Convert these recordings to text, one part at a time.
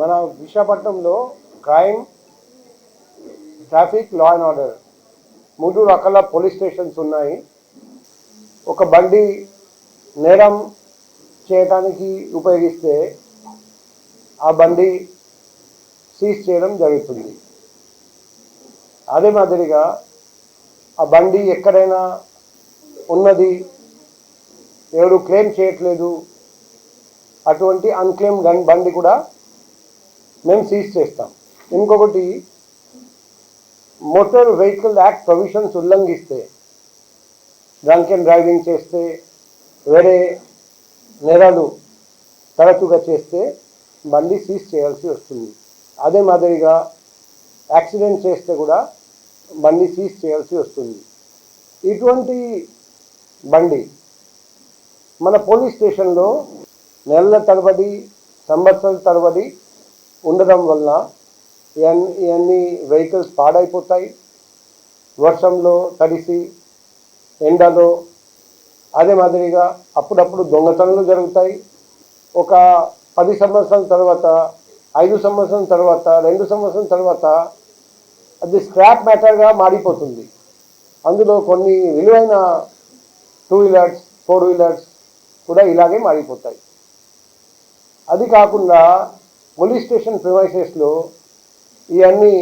మన విశాఖపట్నంలో crime, traffic, law and order 3 రకాల పోలీస్ స్టేషన్స్ ఉన్నాయి. ఒక బండి నేరం చేయడానికి ఉపయోగిస్తే ఆ బండి సీజ్ చేయడం జరుగుతుంది. అదే మాదిరిగా ఆ బండి ఎక్కడైనా ఉన్నది, ఎవరు క్లెయిమ్ చేయట్లేదు, అటువంటి అన్క్లెయిమ్ బండి కూడా మేము సీజ్ చేస్తాం. ఇంకొకటి, మోటార్ వెహికల్ యాక్ట్ ప్రొవిజన్స్ ఉల్లంఘిస్తే, డ్రంక్ అండ్ డ్రైవింగ్ చేస్తే, వేరే నేరాలు తరచుగా చేస్తే బండి సీజ్ చేయాల్సి వస్తుంది. అదే మాదిరిగా యాక్సిడెంట్ చేస్తే కూడా బండి సీజ్ చేయాల్సి వస్తుంది. ఇటువంటి బండి మన పోలీస్ స్టేషన్లో నెలల తరబడి, సంవత్సరాల తరబడి ఉండడం వల్ల ఇవన్నీ వెహికల్స్ పాడైపోతాయి. వర్షంలో తడిసి, ఎండలో, అదే మాదిరిగా అప్పుడప్పుడు దొంగతనాలు జరుగుతాయి. ఒక 10 సంవత్సరాల తర్వాత, 5 సంవత్సరాల తర్వాత, 2 సంవత్సరాల తర్వాత అది స్క్రాప్ మ్యాటర్గా మారిపోతుంది. అందులో కొన్ని విలువైన 2 వీలర్స్, 4 వీలర్స్ కూడా ఇలాగే మారిపోతాయి. అది కాకుండా పోలీస్ స్టేషన్ ప్రిమైసెస్లో ఇవన్నీ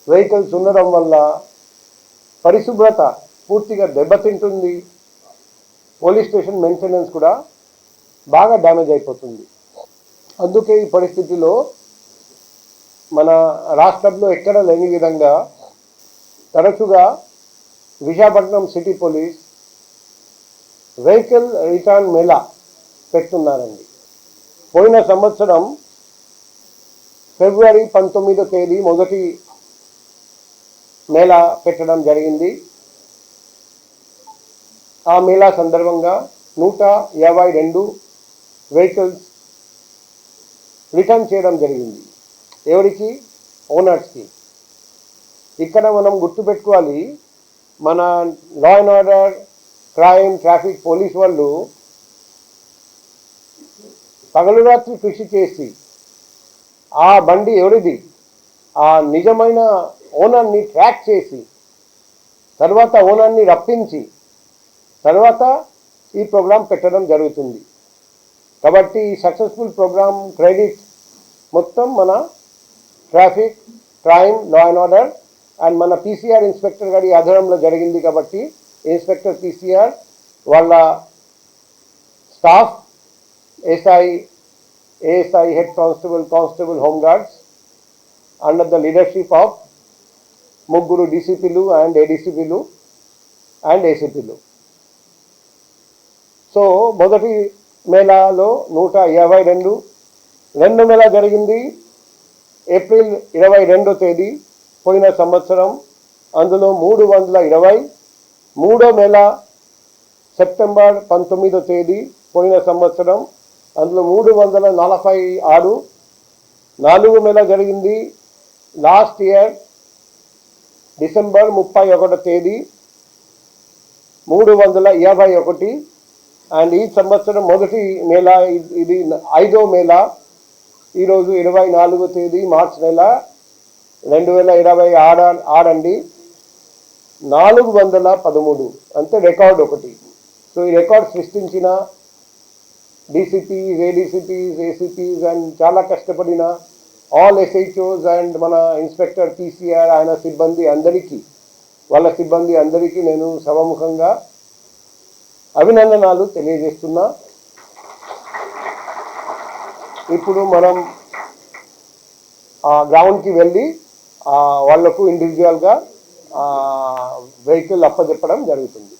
వెహికల్స్ ఉండడం వల్ల పరిశుభ్రత పూర్తిగా దెబ్బతింటుంది. పోలీస్ స్టేషన్ మెయింటెనెన్స్ కూడా బాగా డ్యామేజ్ అయిపోతుంది. అందుకే ఈ పరిస్థితిలో మన రాష్ట్రంలో ఎక్కడ లేని విధంగా తరచుగా Visakhapatnam city police vehicle return mela పెడుతున్నారండి. పోయిన సంవత్సరం ఫిబ్రవరి 19వ తేదీ మొదటి మేళా పెట్టడం జరిగింది. ఆ మేళా సందర్భంగా 152 వెహికల్స్ రిటర్న్ చేయడం జరిగింది. ఎవరికి? ఓనర్స్కి. ఇక్కడ మనం గుర్తుపెట్టుకోవాలి, మన లా and order, crime, traffic police వాళ్ళు పగలు రాత్రి కృషి చేసి ఆ బండి ఎవరిది, ఆ నిజమైన ఓనర్ని ట్రాక్ చేసి, తర్వాత ఓనర్ని రప్పించి, తర్వాత ఈ ప్రోగ్రాం పెట్టడం జరుగుతుంది. కాబట్టి ఈ సక్సెస్ఫుల్ ప్రోగ్రాం క్రెడిట్ మొత్తం మన traffic, crime, law and order and మన పీసీఆర్ ఇన్స్పెక్టర్ గారి ఆధ్వర్యంలో జరిగింది. కాబట్టి ఇన్స్పెక్టర్ పీసీఆర్ వాళ్ళ staff, ASI, head constable, home guards under the leadership of 3 డీసీపీలు అండ్ ఏడీసీపీలు అండ్ ఏసీపీలు. సో మొదటి మేళాలో 152, రెండో మేళా జరిగింది ఏప్రిల్ 22వ తేదీ పోయిన సంవత్సరం, అందులో 320. మూడో మేళా సెప్టెంబర్ 19వ తేదీ పోయిన సంవత్సరం, అందులో 346. 4 మేళా జరిగింది లాస్ట్ ఇయర్ డిసెంబర్ 31వ తేదీ 321. అండ్ ఈ సంవత్సరం మొదటి మేళా, ఇది 5వ మేళా, ఈరోజు 24వ తేదీ మార్చి నెల 2026 అండి, 413, అంటే రికార్డ్ ఒకటి. సో ఈ రికార్డ్ సృష్టించిన డీసీపీస్, ఏడీసీపీస్, ఏసీపీస్ అండ్ చాలా కష్టపడిన ఆల్ ఎస్హెచ్ఓస్ అండ్ మన ఇన్స్పెక్టర్ పీసీఆర్, ఆయన సిబ్బంది అందరికీ, వాళ్ళ సిబ్బంది అందరికీ నేను సభాముఖంగా అభినందనలు తెలియజేస్తున్నా. ఇప్పుడు మనం గ్రౌండ్కి వెళ్ళి వాళ్లకు ఇండివిజువల్గా వెహికల్ అప్పచెప్పడం జరుగుతుంది.